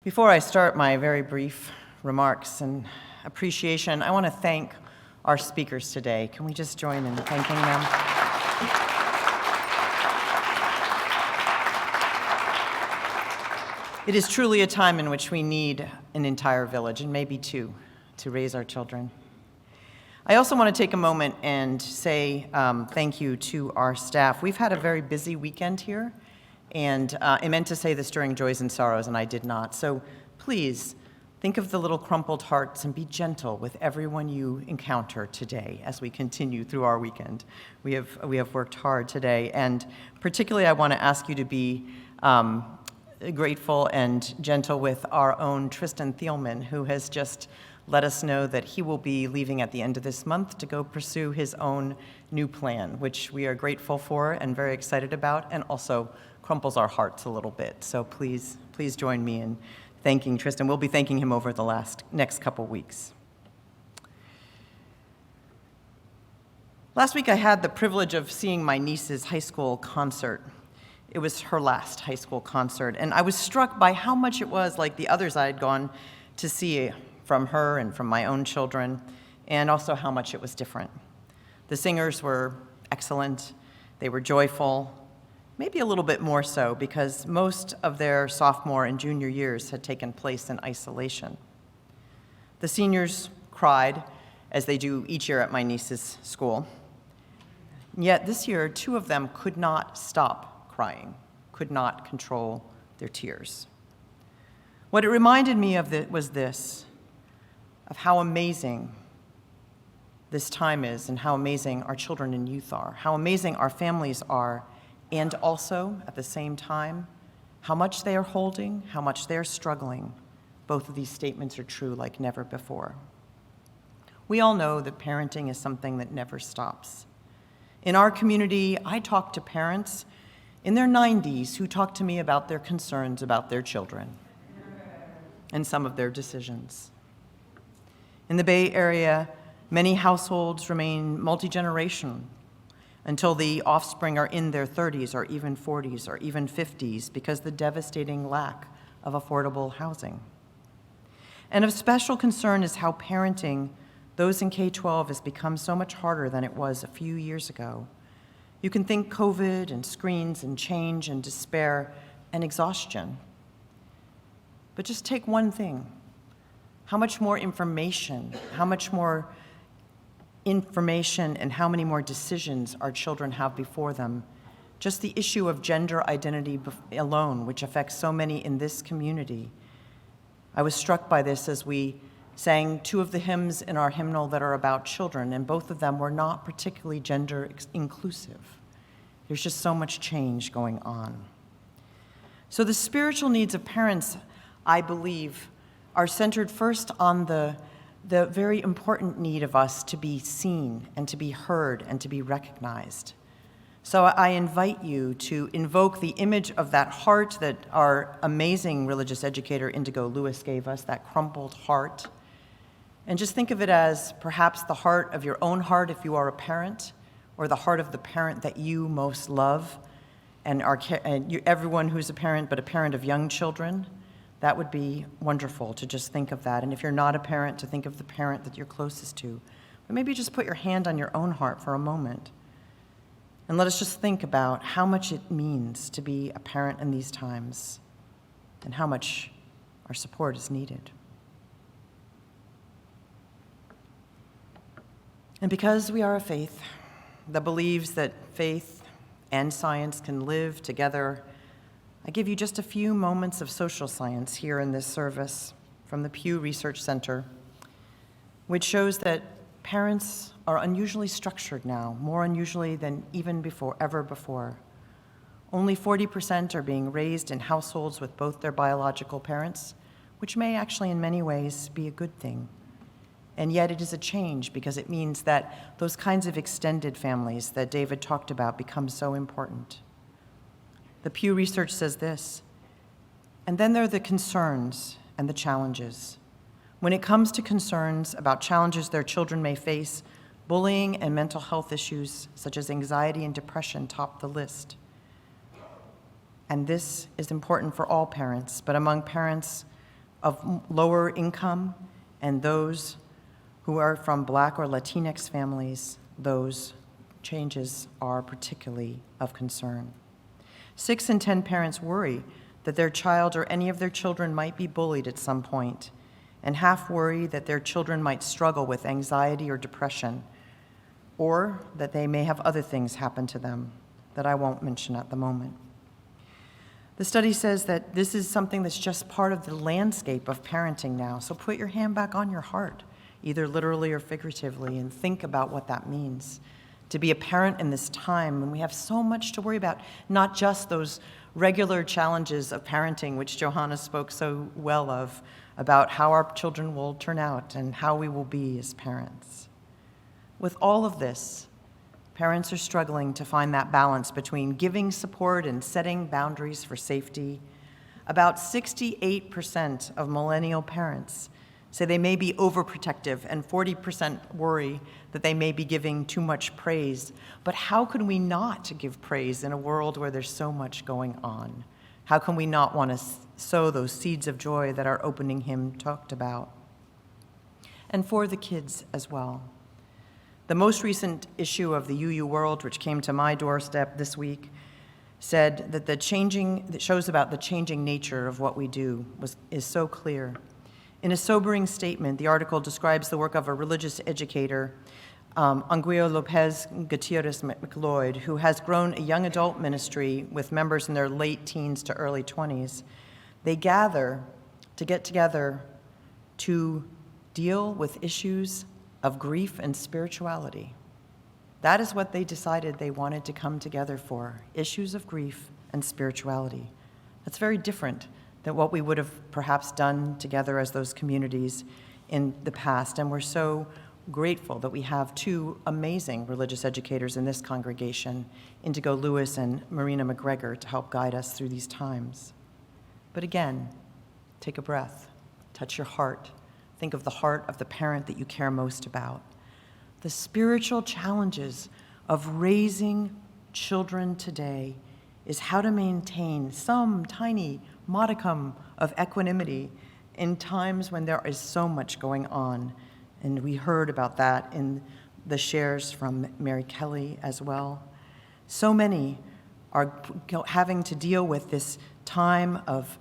Before I start my very brief remarks and appreciation, I want to thank our speakers today. Can we just join in thanking them? It is truly a time in which we need an entire village, and maybe two, to raise our children. I also want to take a moment and say thank you to our staff. We've had a very busy weekend here, and I meant to say this during Joys and Sorrows, and I did not. So please, think of the little crumpled hearts and be gentle with everyone you encounter today as we continue through our weekend. We have worked hard today, and particularly I want to ask you to be grateful and gentle with our own Tristan Thielman, who has just let us know that he will be leaving at the end of this month to go pursue his own new plan, which we are grateful for and very excited about, and also crumples our hearts a little bit. So please join me in thanking Tristan. We'll be thanking him over the next couple weeks. Last week I had the privilege of seeing my niece's high school concert. It was her last high school concert, and I was struck by how much it was like the others I had gone to see from her and from my own children, and also how much it was different. The singers were excellent, they were joyful, maybe a little bit more so because most of their sophomore and junior years had taken place in isolation. The seniors cried, as they do each year at my niece's school. Yet this year, two of them could not stop crying, could not control their tears. What it reminded me of was this, of how amazing this time is and how amazing our children and youth are, how amazing our families are, and also, at the same time, how much they are holding, how much they are struggling. Both of these statements are true like never before. We all know that parenting is something that never stops. In our community, I talk to parents in their 90s who talk to me about their concerns about their children and some of their decisions. In the Bay Area, many households remain multi-generational until the offspring are in their 30s or even 40s or even 50s because of the devastating lack of affordable housing. And of special concern is how parenting those in K-12 has become so much harder than it was a few years ago. You can think COVID and screens and change and despair and exhaustion. But just take one thing. How much more information and how many more decisions our children have before them. Just the issue of gender identity alone, which affects so many in this community. I was struck by this as we sang two of the hymns in our hymnal that are about children, and both of them were not particularly gender inclusive. There's just so much change going on. So the spiritual needs of parents, I believe, are centered first on the very important need of us to be seen and to be heard and to be recognized. So I invite you to invoke the image of that heart that our amazing religious educator Indigo Lewis gave us, that crumpled heart, and just think of it as perhaps the heart of your own heart if you are a parent, or the heart of the parent that you most love, and everyone who's a parent but a parent of young children. That would be wonderful to just think of that. And if you're not a parent, to think of the parent that you're closest to. But maybe just put your hand on your own heart for a moment. And let us just think about how much it means to be a parent in these times and how much our support is needed. And because we are a faith that believes that faith and science can live together, I give you just a few moments of social science here in this service from the Pew Research Center, which shows that parents are unusually structured now, more unusually than ever before. Only 40% are being raised in households with both their biological parents, which may actually in many ways be a good thing. And yet it is a change because it means that those kinds of extended families that David talked about become so important. The Pew Research says this, and then there are the concerns and the challenges. When it comes to concerns about challenges their children may face, bullying and mental health issues such as anxiety and depression top the list. And this is important for all parents, but among parents of lower income and those who are from Black or Latinx families, those changes are particularly of concern. 6 in 10 parents worry that their child or any of their children might be bullied at some point, and half worry that their children might struggle with anxiety or depression, or that they may have other things happen to them that I won't mention at the moment. The study says that this is something that's just part of the landscape of parenting now, so put your hand back on your heart, either literally or figuratively, and think about what that means to be a parent in this time when we have so much to worry about, not just those regular challenges of parenting, which Johanna spoke so well of, about how our children will turn out and how we will be as parents. With all of this, parents are struggling to find that balance between giving support and setting boundaries for safety. About 68% of millennial parents say they may be overprotective, and 40% worry that they may be giving too much praise. But how can we not give praise in a world where there's so much going on? How can we not want to sow those seeds of joy that our opening hymn talked about? And for the kids as well. The most recent issue of the UU World, which came to my doorstep this week, said that shows about the changing nature of what we do is so clear. In a sobering statement, the article describes the work of a religious educator, Anguio Lopez Gutierrez McLeod, who has grown a young adult ministry with members in their late teens to early 20s. They gather to get together to deal with issues of grief and spirituality. That is what they decided they wanted to come together for, issues of grief and spirituality. That's very different than what we would have perhaps done together as those communities in the past. And we're so grateful that we have 2 amazing religious educators in this congregation, Indigo Lewis and Marina McGregor, to help guide us through these times. But again, take a breath, touch your heart, think of the heart of the parent that you care most about. The spiritual challenges of raising children today is how to maintain some tiny modicum of equanimity in times when there is so much going on. And we heard about that in the shares from Mary Kelly as well. So many are having to deal with this time of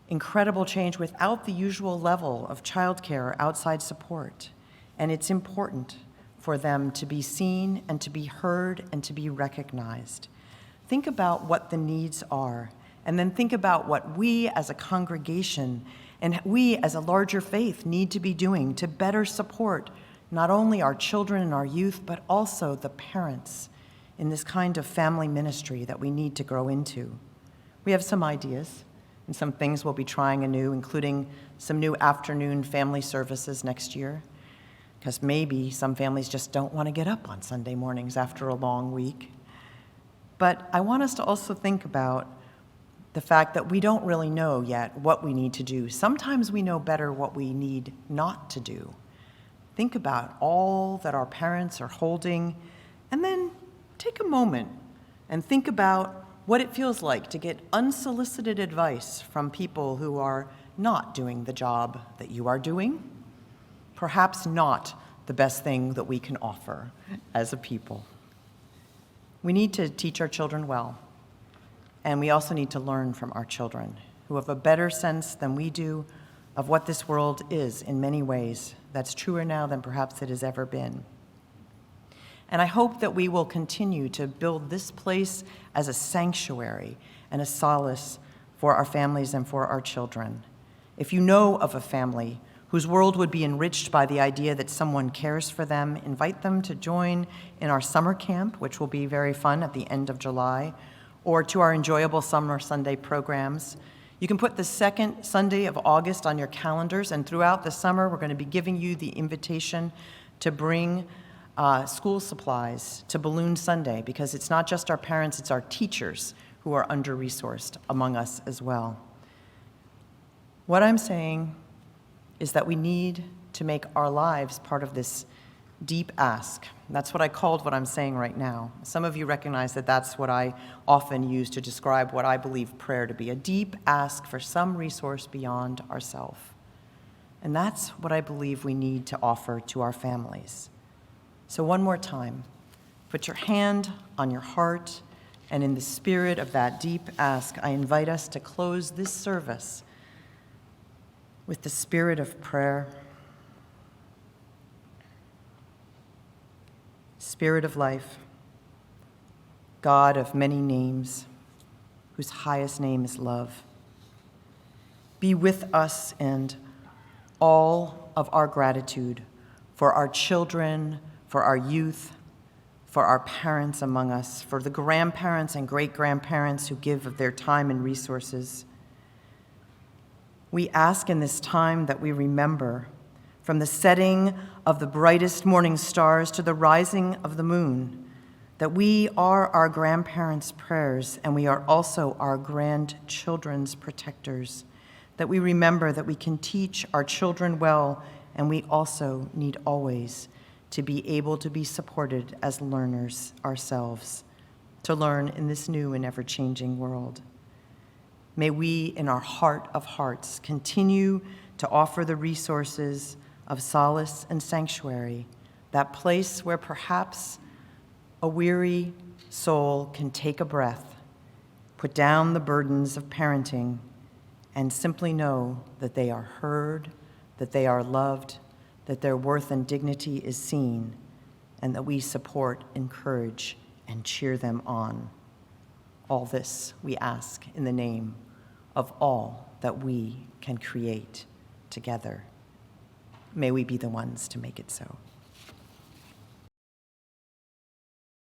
incredible change without the usual level of childcare or outside support. And it's important for them to be seen and to be heard and to be recognized. Think about what the needs are, and then think about what we as a congregation and we as a larger faith need to be doing to better support not only our children and our youth, but also the parents in this kind of family ministry that we need to grow into. We have some ideas and some things we'll be trying anew, including some new afternoon family services next year, because maybe some families just don't want to get up on Sunday mornings after a long week. But I want us to also think about the fact that we don't really know yet what we need to do. Sometimes we know better what we need not to do. Think about all that our parents are holding, and then take a moment and think about what it feels like to get unsolicited advice from people who are not doing the job that you are doing, perhaps not the best thing that we can offer as a people. We need to teach our children well. And we also need to learn from our children, who have a better sense than we do of what this world is in many ways. That's truer now than perhaps it has ever been. And I hope that we will continue to build this place as a sanctuary and a solace for our families and for our children. If you know of a family whose world would be enriched by the idea that someone cares for them, invite them to join in our summer camp, which will be very fun at the end of July, or to our enjoyable summer Sunday programs. You can put the second Sunday of August on your calendars, and throughout the summer, we're going to be giving you the invitation to bring school supplies to Balloon Sunday, because it's not just our parents, it's our teachers who are under-resourced among us as well. What I'm saying is that we need to make our lives part of this deep ask. That's what I called what I'm saying right now. Some of you recognize that that's what I often use to describe what I believe prayer to be, a deep ask for some resource beyond ourselves. And that's what I believe we need to offer to our families. So one more time, put your hand on your heart, and in the spirit of that deep ask, I invite us to close this service with the spirit of prayer. Spirit of life, God of many names, whose highest name is love, be with us and all of our gratitude for our children, for our youth, for our parents among us, for the grandparents and great-grandparents who give of their time and resources. We ask in this time that we remember, from the setting of the brightest morning stars to the rising of the moon, that we are our grandparents' prayers and we are also our grandchildren's protectors, that we remember that we can teach our children well and we also need always to be able to be supported as learners ourselves, to learn in this new and ever-changing world. May we, in our heart of hearts, continue to offer the resources of solace and sanctuary, that place where perhaps a weary soul can take a breath, put down the burdens of parenting, and simply know that they are heard, that they are loved, that their worth and dignity is seen, and that we support, encourage, and cheer them on. All this we ask in the name of all that we can create together. May we be the ones to make it so.